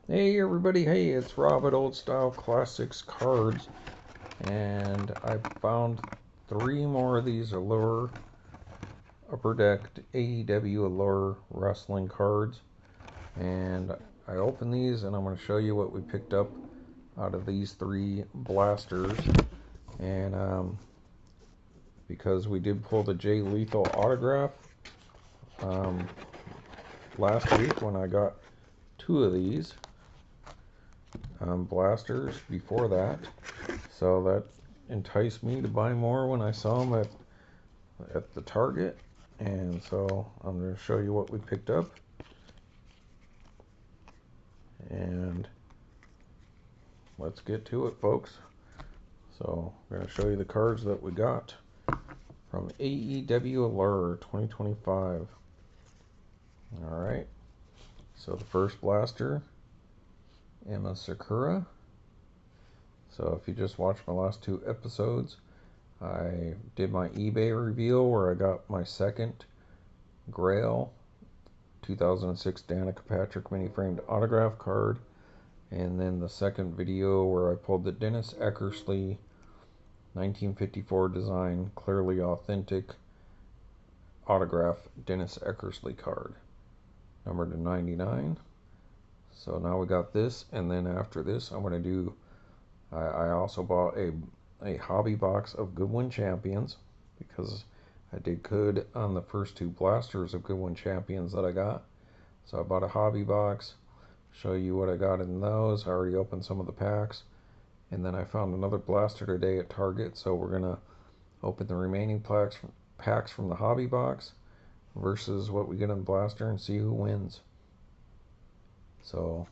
Hey everybody, hey, it's Rob at Old Style Classics Cards, and I found 3 more of these Allure Upper Decked AEW Allure Wrestling cards, and I opened these and I'm going to show you what we picked up out of these 3 blasters, and because we did pull the Jay Lethal autograph um, last week when I got 2 of these blasters before that. So that enticed me to buy more when I saw them at the Target. And so I'm going to show you what we picked up. And let's get to it, folks. So I'm going to show you the cards that we got from AEW Allure 2025. Alright. So the first blaster, Emma Sakura. So if you just watched my last 2 episodes, I did my eBay reveal where I got my second Grail 2006 Danica Patrick mini framed autograph card, and then the second video where I pulled the Dennis Eckersley 1954 design, clearly authentic autograph Dennis Eckersley card, numbered to 99. So now we got this, and then after this I'm going to do, I also bought a hobby box of Goodwin Champions because I did good on the first 2 blasters of Goodwin Champions that I got. So I bought a hobby box, show you what I got in those. I already opened some of the packs, and then I found another blaster today at Target, so we're gonna open the remaining packs from the hobby box versus what we get in the blaster and see who wins. So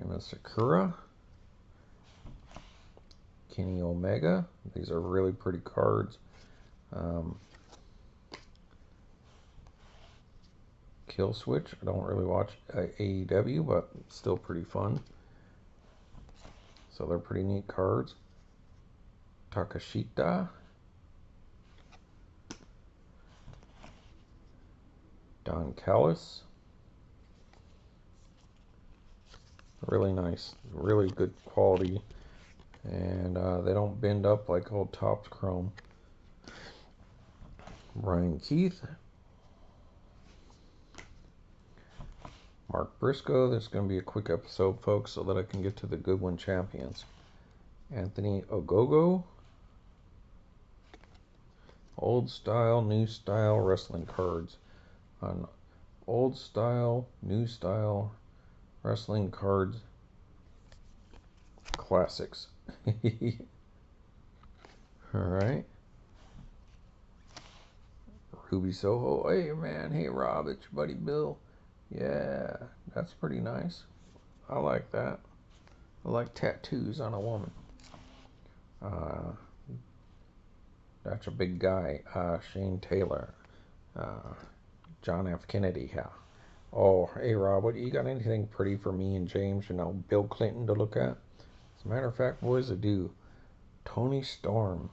Emma Sakura, Kenny Omega. These are really pretty cards. Kill Switch. I don't really watch AEW, but still pretty fun. So they're pretty neat cards. Takashita, Don Callis. Really nice, really good quality, and they don't bend up like old Topps Chrome. Brian Keith, Mark Briscoe. This is going to be a quick episode, folks, so that I can get to the Goodwin Champions. Anthony Ogogo. Old style, new style wrestling cards on old style, new style wrestling cards classics. Alright. Ruby Soho. Hey man, hey Rob, it's your buddy Bill. Yeah, that's pretty nice. I like that. I like tattoos on a woman. That's a big guy. Shane Taylor. John F. Kennedy. Yeah. Oh, hey Rob, what you got anything pretty for me and James, Bill Clinton to look at? As a matter of fact, boys, I do. Toni Storm.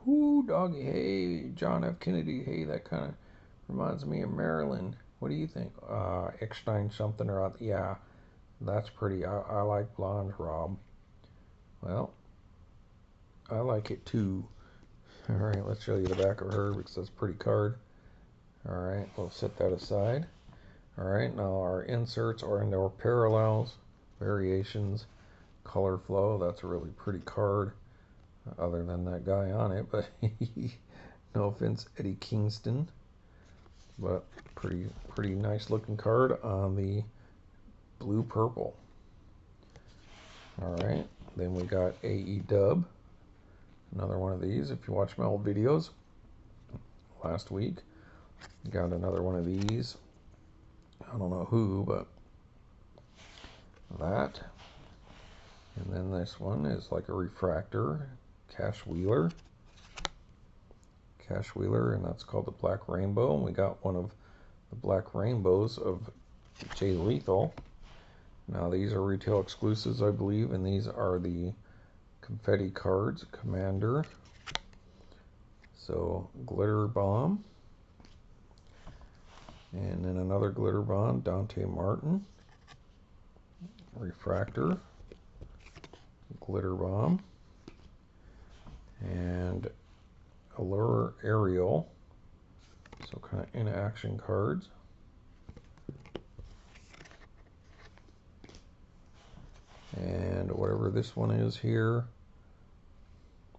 Ooh, doggy, hey, John F. Kennedy, hey, that kind of reminds me of Maryland. What do you think? Eckstein something or other. Yeah, that's pretty. I like blonde, Rob. Well, I like it too. Alright, let's show you the back of her because that's a pretty card. Alright, we'll set that aside. Alright, now our inserts are in their parallels, variations, color flow. That's a really pretty card, other than that guy on it, but no offense, Eddie Kingston. But pretty nice looking card on the blue purple. Alright, then we got AEW. Another one of these. If you watch my old videos last week, got another one of these. I don't know who, but that. And then this one is like a refractor, Cash Wheeler, and that's called the Black Rainbow. And we got one of the Black Rainbows of Jay Lethal. Now these are retail exclusives, I believe, and these are the confetti cards. Commander. So Glitter Bomb. And then another glitter bomb, Dante Martin. Refractor. Glitter bomb. And Allure Aerial. So kind of in action cards. And whatever this one is here,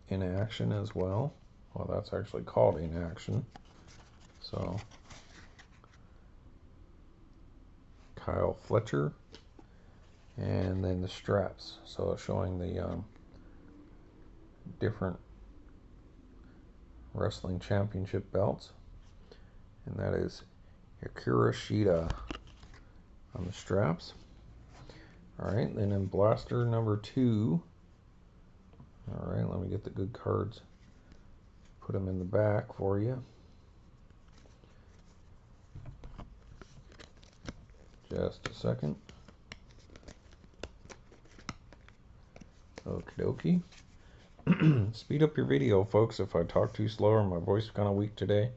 in action as well. Well, that's actually called in action. So Kyle Fletcher. And then the straps. So showing the different wrestling championship belts. And that is Akira Shida on the straps. Alright, then in blaster number 2. Alright, let me get the good cards. Put them in the back for you. Just a second. Okie dokie. Speed up your video, folks, if I talk too slow or my voice is kind of weak today.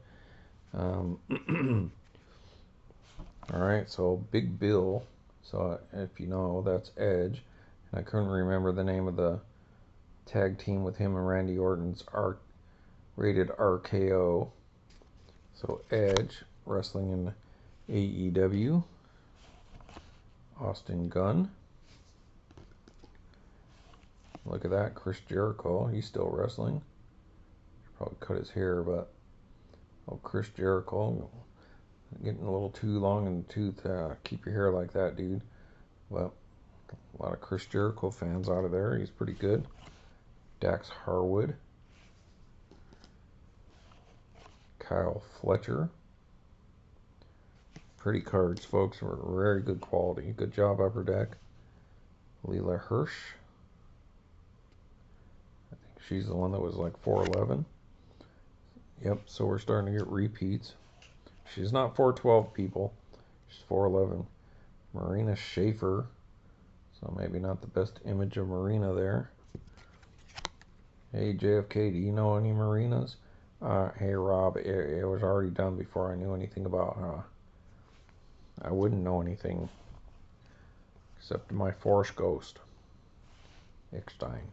Alright, so Big Bill. So if you know, that's Edge. And I couldn't remember the name of the tag team with him and Randy Orton's rated RKO. So Edge, wrestling in AEW. Austin Gunn. Look at that, Chris Jericho. He's still wrestling. Should probably cut his hair, but Chris Jericho, getting a little too long in the tooth. Keep your hair like that, dude. But a lot of Chris Jericho fans out of there. He's pretty good. Dax Harwood. Kyle Fletcher. Pretty cards, folks. Very good quality. Good job, Upper Deck. Leela Hirsch. I think she's the one that was like 411. Yep, so we're starting to get repeats. She's not 412, people. She's 411. Marina Schaefer. So maybe not the best image of Marina there. Hey, JFK, do you know any Marinas? Hey, Rob, it was already done before I knew anything about her. I wouldn't know anything except my Force Ghost. Eckstein.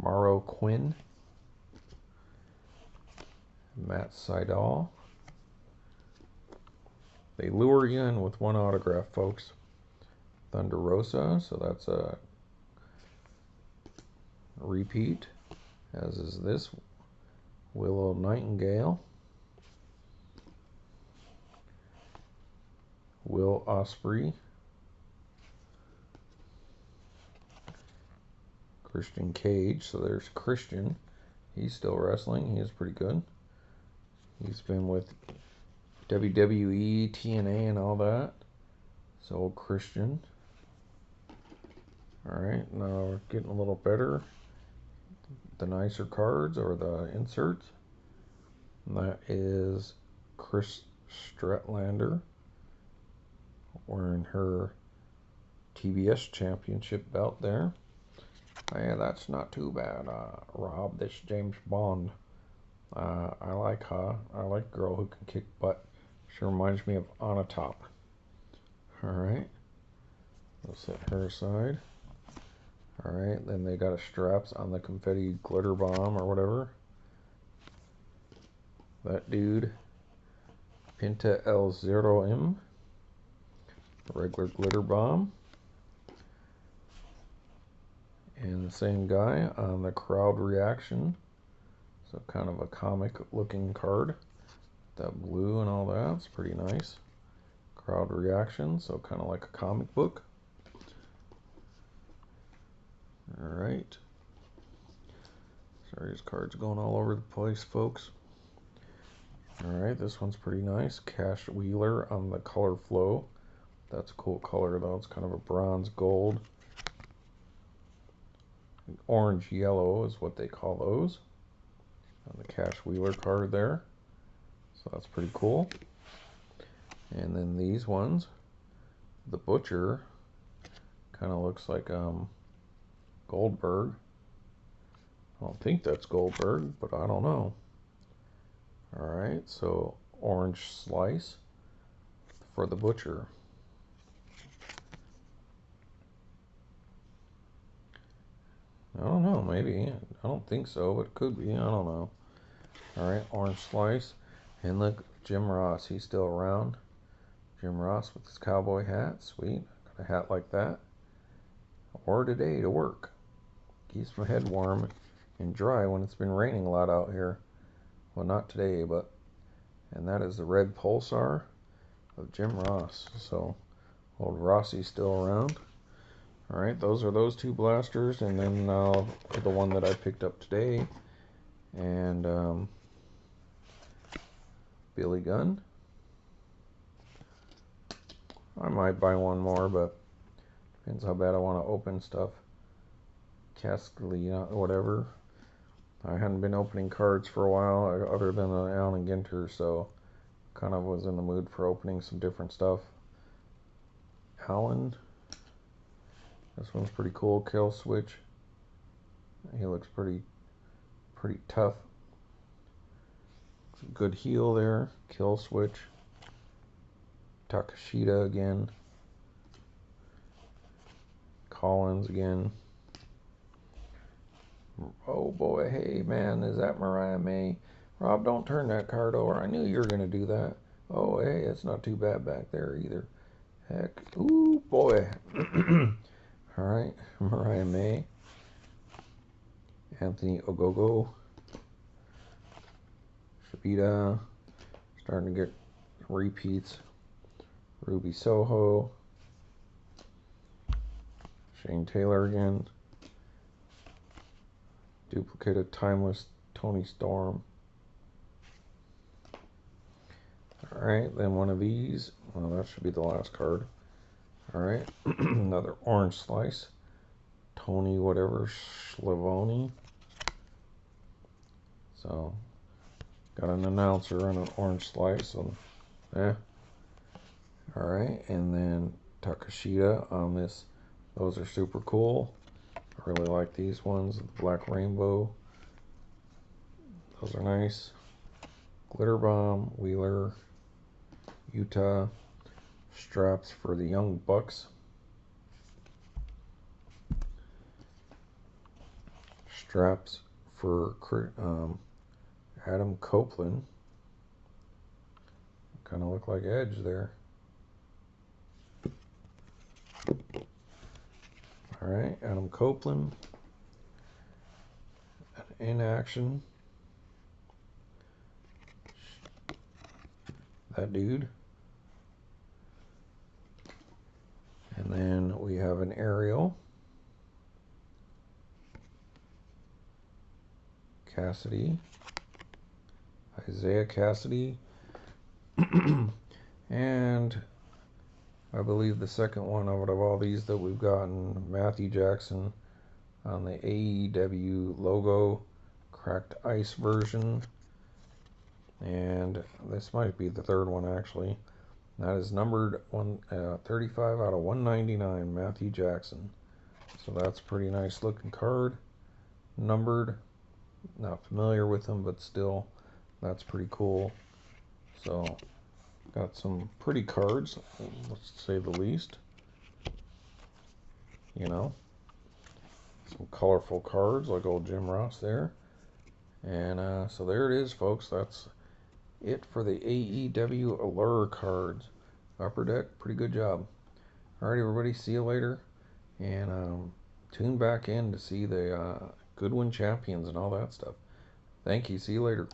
Morrow Quinn. Matt Sydal. They lure you in with one autograph, folks. Thunder Rosa, so that's a repeat, as is this. Willow Nightingale. Will Ospreay. Christian Cage, so there's Christian. He's still wrestling. He is pretty good. He's been with WWE, TNA, and all that. So Christian. Alright, now we're getting a little better. The nicer cards, or the inserts. And that is Chris Stratlander wearing her TBS championship belt there. Oh, yeah, that's not too bad, Rob. This James Bond. I like her. I like a girl who can kick butt. She reminds me of Anna Top. Alright. We'll set her aside. Alright, then they got a straps on the confetti glitter bomb or whatever. That dude. Pinta El Zero M. Regular glitter bomb. And the same guy on the crowd reaction. So kind of a comic looking card. That blue and all that. It's pretty nice. Crowd reaction. So kind of like a comic book. Alright. Sorry, his card's going all over the place, folks. Alright, this one's pretty nice. Cash Wheeler on the color flow. That's a cool color though. It's kind of a bronze gold. Orange yellow is what they call those. On the Cash Wheeler card there. So that's pretty cool. And then these ones. The Butcher kind of looks like Goldberg. I don't think that's Goldberg, but I don't know. Alright, so Orange Slice. for the Butcher. I don't know, maybe. I don't think so, but it could be. I don't know. Alright, Orange Slice. And look, Jim Ross. He's still around. Jim Ross with his cowboy hat. Sweet. Got a hat like that. Or today to work. Keeps my head warm and dry when it's been raining a lot out here. Well, not today, but... And that is the red Pulsar of Jim Ross. So, old Rossi's still around. Alright, those are those two blasters, and then the one that I picked up today, and Billy Gunn. I might buy one more, but depends how bad I want to open stuff. Cascally, whatever. I hadn't been opening cards for a while, other than Allen Ginter, so kind of was in the mood for opening some different stuff. Allen. This one's pretty cool. Kill Switch. He looks pretty tough. Good heel there. Kill Switch. Takashita again. Collins again. Oh boy, hey man, is that Mariah May? Rob, don't turn that card over. I knew you were going to do that. Oh hey, it's not too bad back there either. Heck, ooh boy. Alright, Mariah May. Anthony Ogogo. Shibita. Starting to get repeats. Ruby Soho. Shane Taylor again. Duplicated Timeless Toni Storm. Alright, then one of these. Well, that should be the last card. Alright, another Orange Slice. Toni whatever Schiavone. So, got an announcer and an Orange Slice. So, Alright, and then Takashita on this. Those are super cool. I really like these ones. The Black Rainbow. Those are nice. Glitter Bomb, Wheeler, Utah. Straps for the Young Bucks. Straps for Adam Copeland. Kind of look like Edge there. Alright, Adam Copeland. In action. That dude. And then we have an Ariel. Cassidy. Isaiah Cassidy. And I believe the second one out of all these that we've gotten, Matthew Jackson on the AEW logo, cracked ice version. And this might be the third one actually. That is numbered 35 out of 199, Matthew Jackson. So that's a pretty nice looking card. Numbered. Not familiar with him, but still, that's pretty cool. So, got some pretty cards, let's say the least. You know, some colorful cards like old Jim Ross there. And so there it is, folks. That's it for the AEW Allure cards. Upper Deck, pretty good job. Alright, everybody, see you later. And tune back in to see the Goodwin champions and all that stuff. Thank you. See you later.